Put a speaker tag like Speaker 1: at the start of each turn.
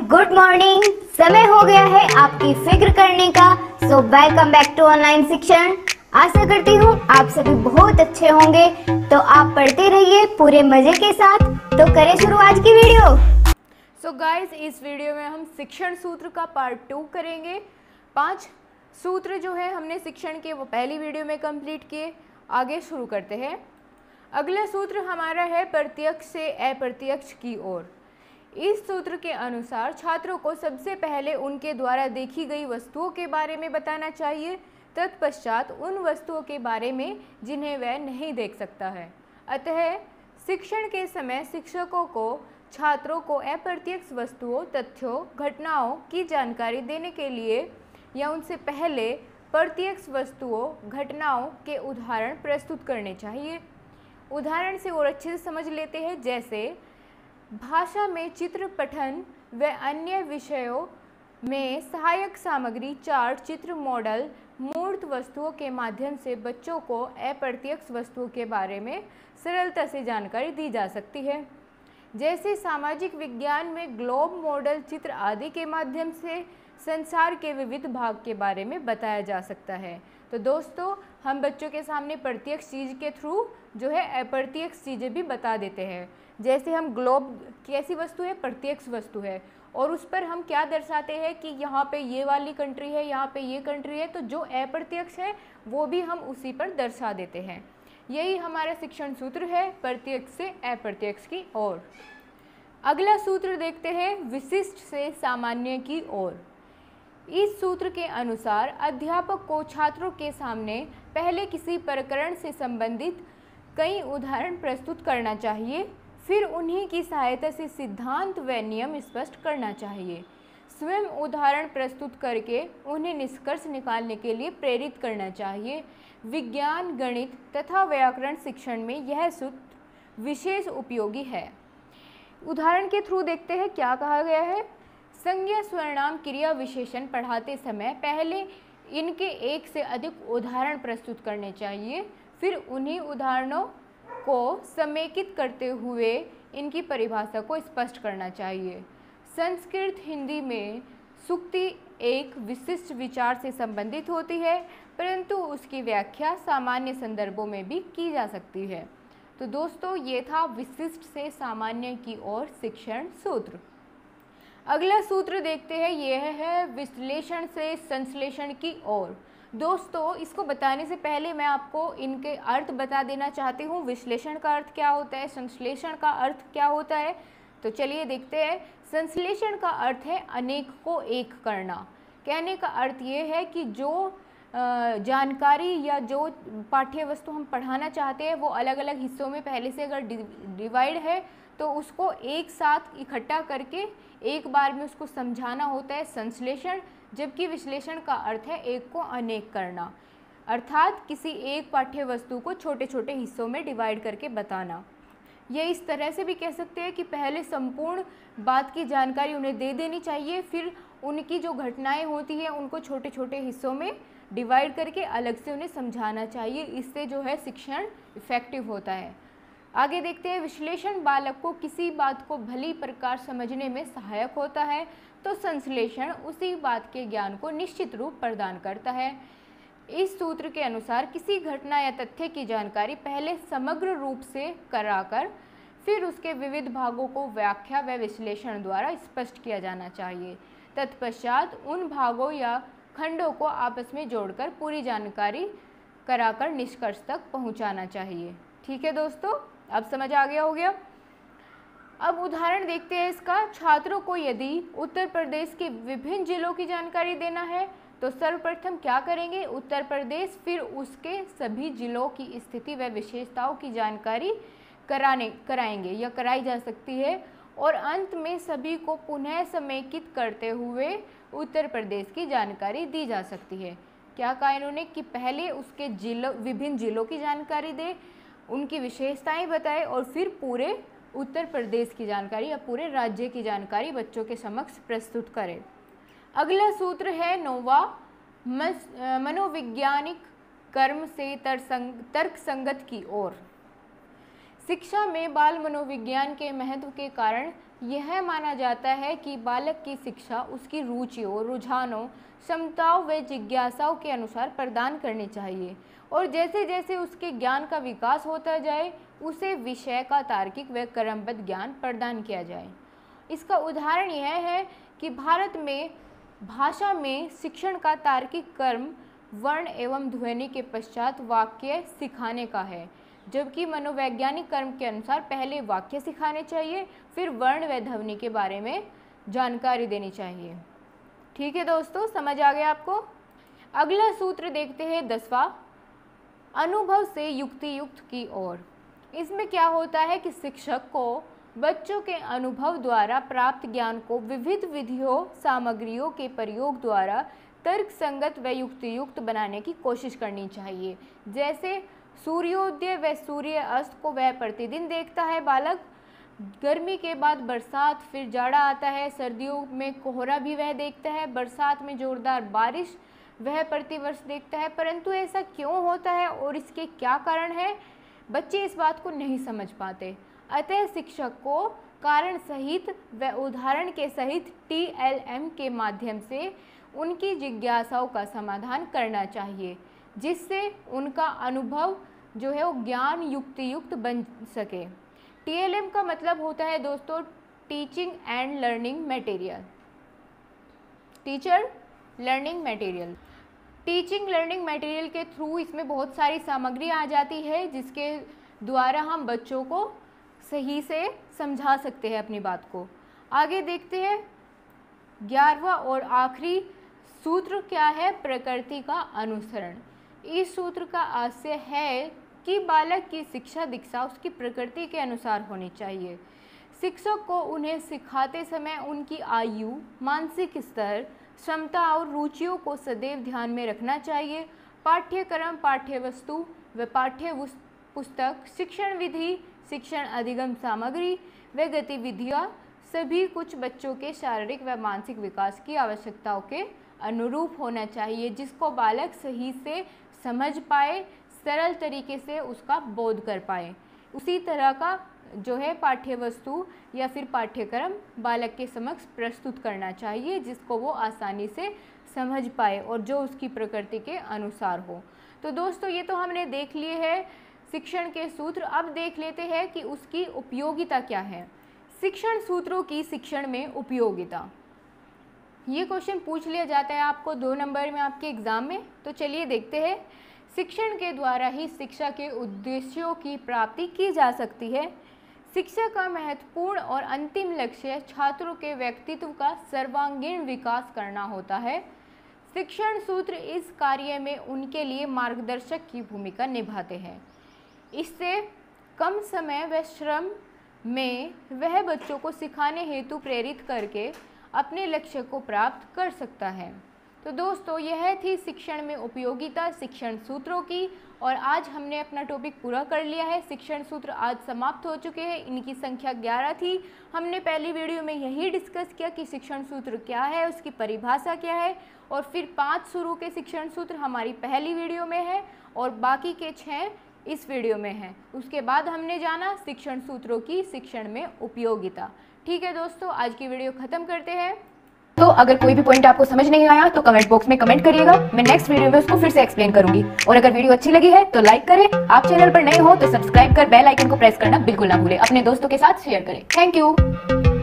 Speaker 1: Good morning. समय हो गया है आपकी फिक्र करने का। So welcome back to online शिक्षण। आशा करती हूँ आप सभी बहुत अच्छे होंगे। तो आप पढ़ते रहिए पूरे मजे के साथ। तो करें शुरू आज की वीडियो।
Speaker 2: सो गाइस, इस वीडियो में हम शिक्षण सूत्र का पार्ट 2 करेंगे। 5 सूत्र जो है हमने शिक्षण के वो पहली वीडियो में कंप्लीट किए। आगे शुरू करते हैं। अगला सूत्र हमारा है प्रत्यक्ष से अप्रत्यक्ष की ओर। इस सूत्र के अनुसार छात्रों को सबसे पहले उनके द्वारा देखी गई वस्तुओं के बारे में बताना चाहिए, तत्पश्चात उन वस्तुओं के बारे में जिन्हें वह नहीं देख सकता है। अतः शिक्षण के समय शिक्षकों को छात्रों को अप्रत्यक्ष वस्तुओं, तथ्यों, घटनाओं की जानकारी देने के लिए या उनसे पहले प्रत्यक्ष वस्तुओं, घटनाओं के उदाहरण प्रस्तुत करने चाहिए। उदाहरण से और अच्छे से समझ लेते हैं। जैसे भाषा में चित्र पठन व अन्य विषयों में सहायक सामग्री, चार्ट, चित्र, मॉडल, मूर्त वस्तुओं के माध्यम से बच्चों को अप्रत्यक्ष वस्तुओं के बारे में सरलता से जानकारी दी जा सकती है। जैसे सामाजिक विज्ञान में ग्लोब, मॉडल, चित्र आदि के माध्यम से संसार के विविध भाग के बारे में बताया जा सकता है। तो दोस्तों, हम बच्चों के सामने प्रत्यक्ष चीज़ के थ्रू जो है अप्रत्यक्ष चीज़ें भी बता देते हैं। जैसे हम ग्लोब कैसी वस्तु है, प्रत्यक्ष वस्तु है, और उस पर हम क्या दर्शाते हैं कि यहाँ पे ये वाली कंट्री है, यहाँ पे ये कंट्री है। तो जो अप्रत्यक्ष है वो भी हम उसी पर दर्शा देते हैं। यही हमारा शिक्षण सूत्र है, प्रत्यक्ष से अप्रत्यक्ष की ओर। अगला सूत्र देखते हैं, विशिष्ट से सामान्य की ओर। इस सूत्र के अनुसार अध्यापक को छात्रों के सामने पहले किसी प्रकरण से संबंधित कई उदाहरण प्रस्तुत करना चाहिए, फिर उन्हीं की सहायता से सिद्धांत व नियम स्पष्ट करना चाहिए। स्वयं उदाहरण प्रस्तुत करके उन्हें निष्कर्ष निकालने के लिए प्रेरित करना चाहिए। विज्ञान, गणित तथा व्याकरण शिक्षण में यह सूत्र विशेष उपयोगी है। उदाहरण के थ्रू देखते हैं क्या कहा गया है। संज्ञा, सर्वनाम, क्रिया, विशेषण पढ़ाते समय पहले इनके एक से अधिक उदाहरण प्रस्तुत करने चाहिए, फिर उन्हीं उदाहरणों को समेकित करते हुए इनकी परिभाषा को स्पष्ट करना चाहिए। संस्कृत, हिंदी में सूक्ति एक विशिष्ट विचार से संबंधित होती है, परंतु उसकी व्याख्या सामान्य संदर्भों में भी की जा सकती है। तो दोस्तों, ये था विशिष्ट से सामान्य की ओर शिक्षण सूत्र। अगला सूत्र देखते हैं, यह है विश्लेषण से संश्लेषण की ओर। दोस्तों, इसको बताने से पहले मैं आपको इनके अर्थ बता देना चाहती हूँ। विश्लेषण का अर्थ क्या होता है, संश्लेषण का अर्थ क्या होता है, तो चलिए देखते हैं। संश्लेषण का अर्थ है अनेक को एक करना। कहने का अर्थ ये है कि जो जानकारी या जो पाठ्य वस्तु हम पढ़ाना चाहते हैं वो अलग अलग हिस्सों में पहले से अगर डिवाइड है तो उसको एक साथ इकट्ठा करके एक बार में उसको समझाना होता है संश्लेषण। जबकि विश्लेषण का अर्थ है एक को अनेक करना, अर्थात किसी एक पाठ्य वस्तु को छोटे छोटे हिस्सों में डिवाइड करके बताना। ये इस तरह से भी कह सकते हैं कि पहले संपूर्ण बात की जानकारी उन्हें दे देनी चाहिए, फिर उनकी जो घटनाएं होती हैं उनको छोटे छोटे हिस्सों में डिवाइड करके अलग से उन्हें समझाना चाहिए। इससे जो है शिक्षण इफेक्टिव होता है। आगे देखते हैं, विश्लेषण बालक को किसी बात को भली प्रकार समझने में सहायक होता है, तो संश्लेषण उसी बात के ज्ञान को निश्चित रूप प्रदान करता है। इस सूत्र के अनुसार किसी घटना या तथ्य की जानकारी पहले समग्र रूप से कराकर फिर उसके विविध भागों को व्याख्या व विश्लेषण द्वारा स्पष्ट किया जाना चाहिए। तत्पश्चात उन भागों या खंडों को आपस में जोड़कर पूरी जानकारी कराकर निष्कर्ष तक पहुंचाना चाहिए। ठीक है दोस्तों, अब समझ आ गया हो गया। अब उदाहरण देखते हैं इसका। छात्रों को यदि उत्तर प्रदेश के विभिन्न जिलों की जानकारी देना है तो सर्वप्रथम क्या करेंगे, उत्तर प्रदेश, फिर उसके सभी जिलों की स्थिति व विशेषताओं की जानकारी कराएंगे या कराई जा सकती है, और अंत में सभी को पुनः समेकित करते हुए उत्तर प्रदेश की जानकारी दी जा सकती है। क्या कहा इन्होंने कि पहले उसके विभिन्न जिलों की जानकारी दे, उनकी विशेषताएं बताए, और फिर पूरे उत्तर प्रदेश की जानकारी या पूरे राज्य की जानकारी बच्चों के समक्ष प्रस्तुत करें। अगला सूत्र है 9वां, मनोवैज्ञानिक कर्म से तर्क संगत की ओर। शिक्षा में बाल मनोविज्ञान के महत्व के कारण यह माना जाता है कि बालक की शिक्षा उसकी रुचियों, रुझानों, क्षमताओं व जिज्ञासाओं के अनुसार प्रदान करनी चाहिए और जैसे जैसे उसके ज्ञान का विकास होता जाए उसे विषय का तार्किक व क्रमबद्ध ज्ञान प्रदान किया जाए। इसका उदाहरण यह है कि भारत में भाषा में शिक्षण का तार्किक क्रम वर्ण एवं ध्वनि के पश्चात वाक्य सिखाने का है, जबकि मनोवैज्ञानिक क्रम के अनुसार पहले वाक्य सिखाने चाहिए, फिर वर्ण व ध्वनि के बारे में जानकारी देनी चाहिए। ठीक है दोस्तों, समझ आ गया आपको। अगला सूत्र देखते हैं 10वां, अनुभव से युक्ति युक्त की ओर। इसमें क्या होता है कि शिक्षक को बच्चों के अनुभव द्वारा प्राप्त ज्ञान को विविध विधियों, सामग्रियों के प्रयोग द्वारा तर्क संगत व युक्तियुक्त बनाने की कोशिश करनी चाहिए। जैसे सूर्योदय व सूर्य अस्त को वह प्रतिदिन देखता है बालक, गर्मी के बाद बरसात, फिर जाड़ा आता है, सर्दियों में कोहरा भी वह देखता है, बरसात में जोरदार बारिश वह प्रतिवर्ष देखता है। परंतु ऐसा क्यों होता है और इसके क्या कारण है, बच्चे इस बात को नहीं समझ पाते। अतः शिक्षक को कारण सहित व उदाहरण के सहित TLM के माध्यम से उनकी जिज्ञासाओं का समाधान करना चाहिए, जिससे उनका अनुभव जो है वो ज्ञान युक्तियुक्त बन सके। TLM का मतलब होता है दोस्तों teaching and learning material, teacher learning material. Teaching learning material के थ्रू इसमें बहुत सारी सामग्री आ जाती है जिसके द्वारा हम बच्चों को सही से समझा सकते हैं अपनी बात को। आगे देखते हैं 11वां और आखिरी सूत्र क्या है, प्रकृति का अनुसरण। इस सूत्र का आशय है कि बालक की शिक्षा दीक्षा उसकी प्रकृति के अनुसार होनी चाहिए। शिक्षक को उन्हें सिखाते समय उनकी आयु, मानसिक स्तर, क्षमता और रुचियों को सदैव ध्यान में रखना चाहिए। पाठ्यक्रम, पाठ्यवस्तु व पाठ्य पुस्तक, शिक्षण विधि, शिक्षण अधिगम सामग्री व गतिविधियाँ सभी कुछ बच्चों के शारीरिक व मानसिक विकास की आवश्यकताओं के अनुरूप होना चाहिए, जिसको बालक सही से समझ पाए, सरल तरीके से उसका बोध कर पाए। उसी तरह का जो है पाठ्यवस्तु या फिर पाठ्यक्रम बालक के समक्ष प्रस्तुत करना चाहिए, जिसको वो आसानी से समझ पाए और जो उसकी प्रकृति के अनुसार हो। तो दोस्तों ये तो हमने देख लिए है शिक्षण के सूत्र। अब देख लेते हैं कि उसकी उपयोगिता क्या है। शिक्षण सूत्रों की शिक्षण में उपयोगिता, ये क्वेश्चन पूछ लिया जाता है आपको 2 नंबर में आपके एग्जाम में। तो चलिए देखते हैं। शिक्षण के द्वारा ही शिक्षा के उद्देश्यों की प्राप्ति की जा सकती है। शिक्षा का महत्वपूर्ण और अंतिम लक्ष्य छात्रों के व्यक्तित्व का सर्वांगीण विकास करना होता है। शिक्षण सूत्र इस कार्य में उनके लिए मार्गदर्शक की भूमिका निभाते हैं। इससे कम समय व श्रम में वह बच्चों को सिखाने हेतु प्रेरित करके अपने लक्ष्य को प्राप्त कर सकता है। तो दोस्तों यह थी शिक्षण में उपयोगिता शिक्षण सूत्रों की, और आज हमने अपना टॉपिक पूरा कर लिया है। शिक्षण सूत्र आज समाप्त हो चुके हैं, इनकी संख्या 11 थी। हमने पहली वीडियो में यही डिस्कस किया कि शिक्षण सूत्र क्या है, उसकी परिभाषा क्या है, और फिर 5 शुरू के शिक्षण सूत्र हमारी पहली वीडियो में है और बाकी के 6 इस वीडियो में है। उसके बाद हमने जाना शिक्षण सूत्रों की शिक्षण में उपयोगिता। ठीक है दोस्तों, आज की वीडियो खत्म करते हैं।
Speaker 3: तो अगर कोई भी पॉइंट आपको समझ नहीं आया तो कमेंट बॉक्स में कमेंट करिएगा, मैं नेक्स्ट वीडियो में उसको फिर से एक्सप्लेन करूंगी। और अगर वीडियो अच्छी लगी है तो लाइक करें, आप चैनल पर नए हो तो सब्सक्राइब कर बेल आइकन को प्रेस करना बिल्कुल ना भूलें, अपने दोस्तों के साथ शेयर करें। Thank you.